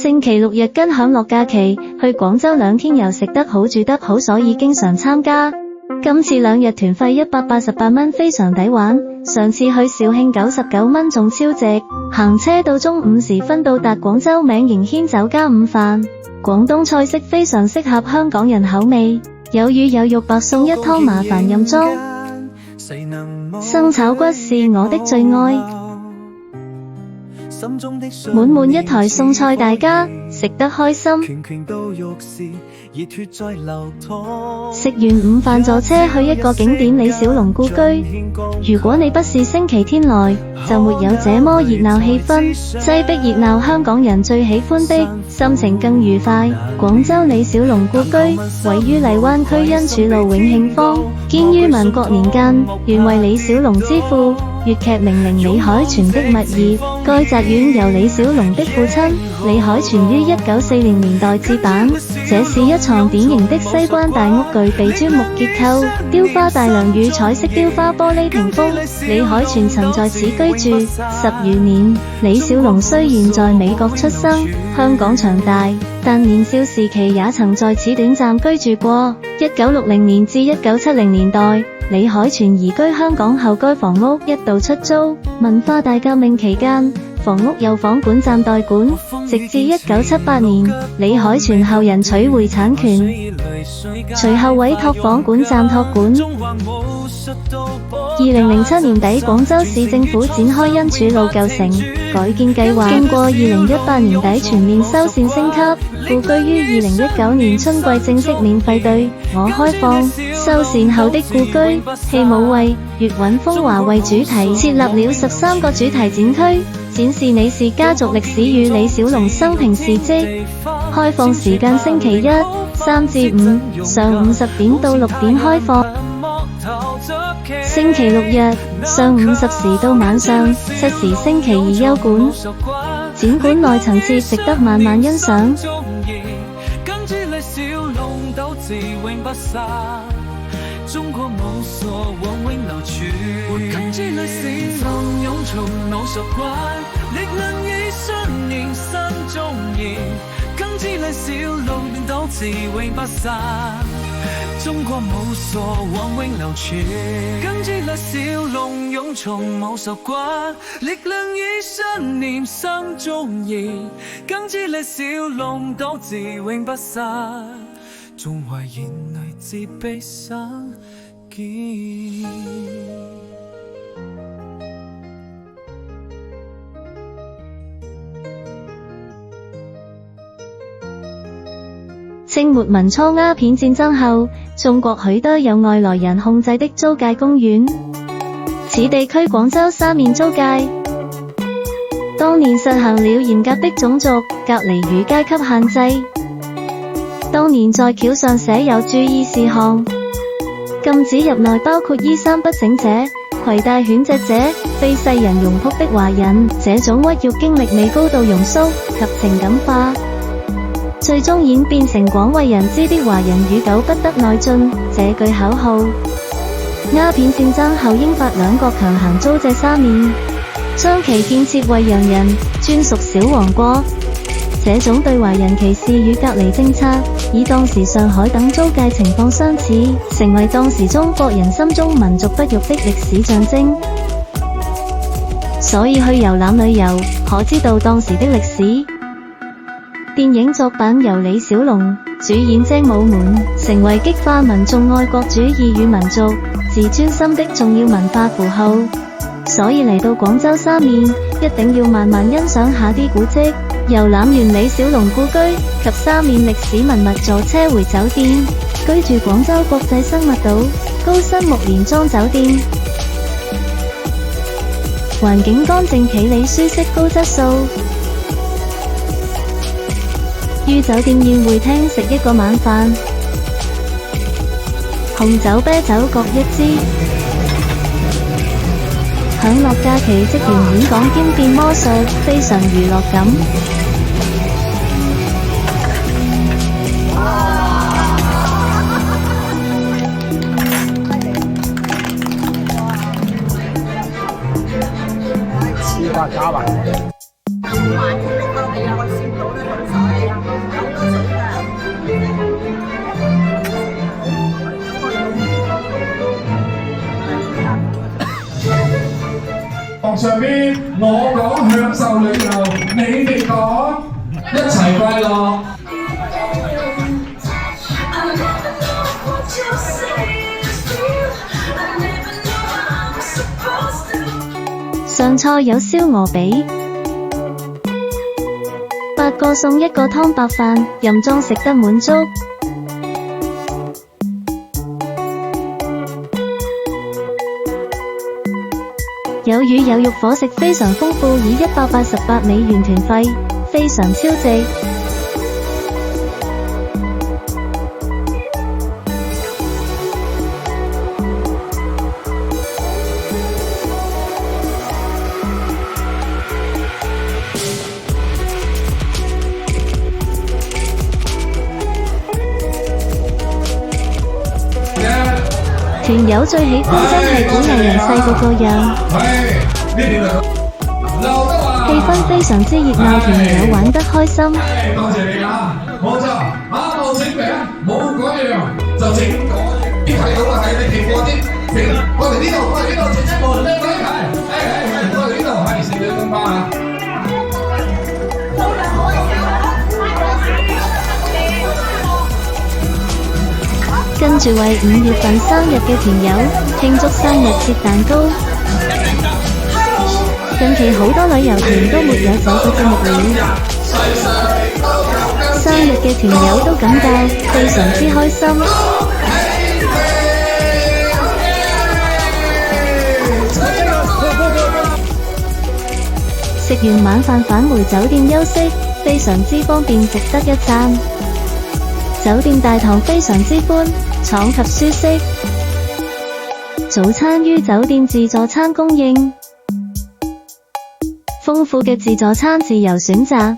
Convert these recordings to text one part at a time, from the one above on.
星期六日跟享樂假期，去廣州2天遊，食得好住得好，所以經常參加。今次2日團費188蚊，非常抵玩。上次去肇慶99蚊仲超值，行車到中午時分到達廣州名營軒酒家午飯。廣東菜式非常適合香港人口味，有魚有肉，白餸1湯，麻煩任裝。生炒骨是我的最愛，滿滿一台餸菜，大家食得開心。食完午飯坐車去一個景點李小龍故居。如果你不是星期天來，就沒有這麼熱鬧氣氛，擠迫熱鬧香港人最喜歡的，心情更愉快。廣州李小龍故居位於荔灣區恩柱路永慶坊，建於民國年間，原為李小龍之父粵劇名伶李海泉的物業。該宅院由李小龍的父親李海泉於1940年代置辦，這是一幢典型的西關大屋，具備磚木結構，雕花大梁與彩色雕花玻璃屏風。李海泉曾在此居住10餘年。李小龍雖然在美國出生，香港長大，但年少時期也曾在此短暫居住過。1960年至1970年代，李海泉移居香港後，該房屋一度出租。文化大革命期間，房屋由房管站代管，直至1978年，李海泉後人取回產權，隨後委託房管站託管。2007年底，廣州市政府展開恩柱路舊城改建計劃，經過2018年底全面修繕升級，故居於2019年春季正式免費對我開放。修繕後的故居，戲舞為粵韻風華為主題，設立了13個主題展區，展示李氏家族歷史與李小龍生平事蹟。開放時間星期一、3至5上午10點到6點開放，星期六日上午10時到晚上7時星期二休館。展館內層次值得慢慢欣賞。中國武術往永流傳，金枝裏是龍湧從武術館，力量與信念心中燃，金枝裏小龍鬥志永不散。中國武術往永流傳，金枝裏小龍湧從武術館，力量與信念心中燃，金枝裏小龍鬥志永不散。縱懷眼淚自悲生見。清末民初鴉片戰爭後，中國許多由外來人控制的租界公園，此地區廣州三面租界，當年實行了嚴格的種族隔離與階級限制。當年在橋上寫有注意事項，禁止入內包括衣衫不整者、攜帶犬隻者、非世人容僕的華人。這種屈辱經歷未高度容縮及情感化，最終演變成廣為人知的華人與狗不得內進這句口號。鴉片戰爭後，英法兩國強行租借沙面，將其建設為洋人專屬小王國。這種對華人歧視與隔離政策，以當時上海等租界情況相似，成為當時中國人心中民族不育的歷史象徵。所以去遊覽旅遊，可知道當時的歷史。電影作品由李小龍主演精武門，成為激化民眾愛國主義與民族自尊心的重要文化符號。所以嚟到廣州三面，一定要慢慢欣賞下啲古蹟。遊覽完李小龍故居及三面歷史文物，坐車回酒店，居住廣州國際生物島高新木連莊酒店，環境乾淨企理舒適高質素。於酒店宴會廳食一個晚飯，紅酒啤酒各一支。享樂假期職員演講兼變魔術，非常娛樂感。黐瓜加埋。我講享受旅遊，你哋講一齊快樂。上菜有燒鵝髀，8個送1個湯白飯，任裝食得滿足。有魚有肉，伙食非常豐富，以$188團費，非常超值。團友最喜歡真係鼓勵人細個樣，氣氛非常之熱鬧，團友玩得開心。多謝你啊，冇錯，冇整餅，冇嗰樣，就整嗰啲睇到啦，係你見過啲，我哋呢度整一個靚女係，我哋呢度係食兩斤包啊。跟住為5月份生日嘅團友慶祝生日切蛋糕。近期好多旅遊團都沒有這個節目了，生日嘅團友都感到非常之開心。食完晚飯返回酒店休息，非常之方便，值得一讚。酒店大堂非常之寬敞及舒適，早餐於酒店自助餐供應，豐富嘅自助餐自由選擇。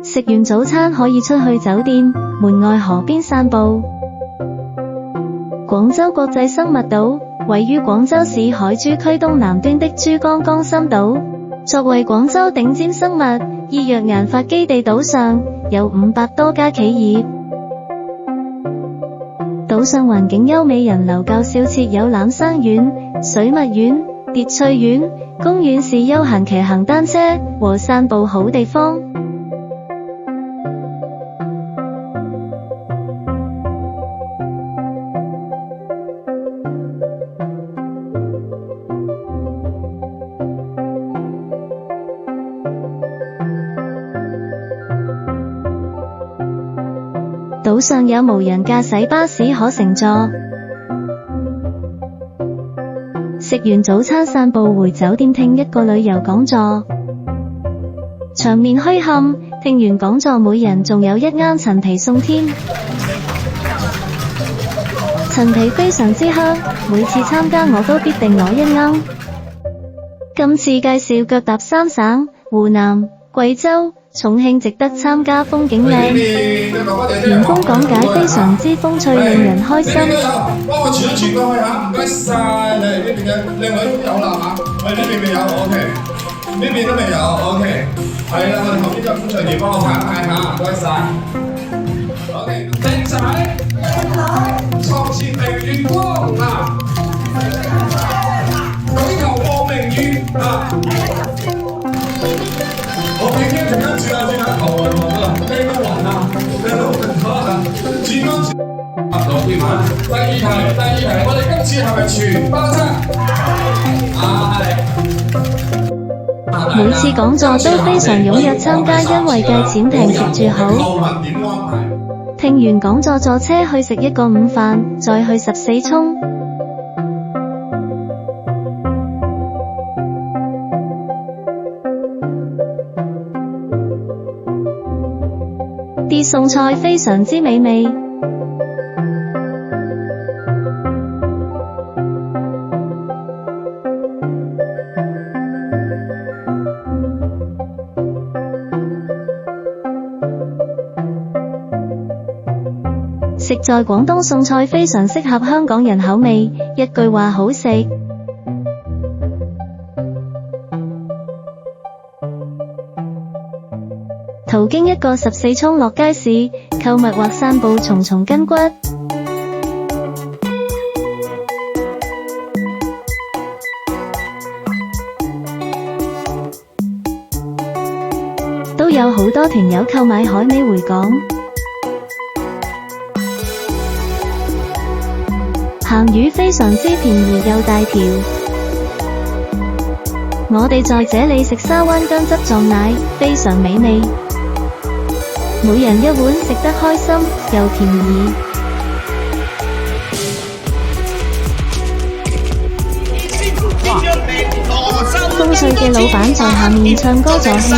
食完早餐可以出去酒店門外河邊散步。廣州國際生物島位於廣州市海珠區東南端的珠江江心島，作為廣州頂尖生物醫藥研發基地，島上有500多家企業。島上環境優美，人流較少，設有欖山園、水蜜園、蝶翠園公園，是休閒騎行單車和散步好地方。島上有無人駕駛巴士可乘坐。食完早餐散步回酒店，聽一個旅遊講座，場面墟冚。聽完講座，每人仲有1盎陳皮送添。陳皮非常之香，每次參加我都必定攞1盎。今次介紹腳踏3省，湖南、貴州、重慶，值得參加，風景靚，員工講解非常之風趣，令人開心。幫我傳一傳過去嚇，唔該曬你呢邊嘅靚女有啦嚇，呢邊未有 ，OK，呢邊都未有 ，OK， 係啦，我哋後邊就風趣兒幫我排一排嚇，唔該曬。OK， 靚仔，床前明月光啊，舉頭望明月啊。我已經突然轉下頭暈啦，飛都暈啦，飛都暈啦，轉嗰轉落啲嘛。第二題，我哋今次係咪全包餐？每次講座都非常踴躍參加，因為價錢平，食住好。聽完講座坐車去食一個午飯，再去14涌。啲餸菜非常之美味。食在廣東餸菜非常適合香港人口味，一句話好食。途經一個14涌樂街市，購物或散步重重筋骨。都有好多團友購買海味回港。鹹魚非常之便宜又大條。我哋在這裡食沙灣薑汁撞奶，非常美味。每人一碗食得開心又便宜。風趣嘅老闆在下面唱歌助興。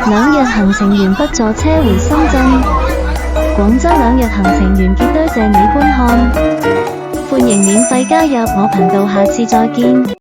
兩日行程完畢，坐車回深圳。廣州2日行程完結，多謝你觀看，歡迎免費加入我頻道，下次再見。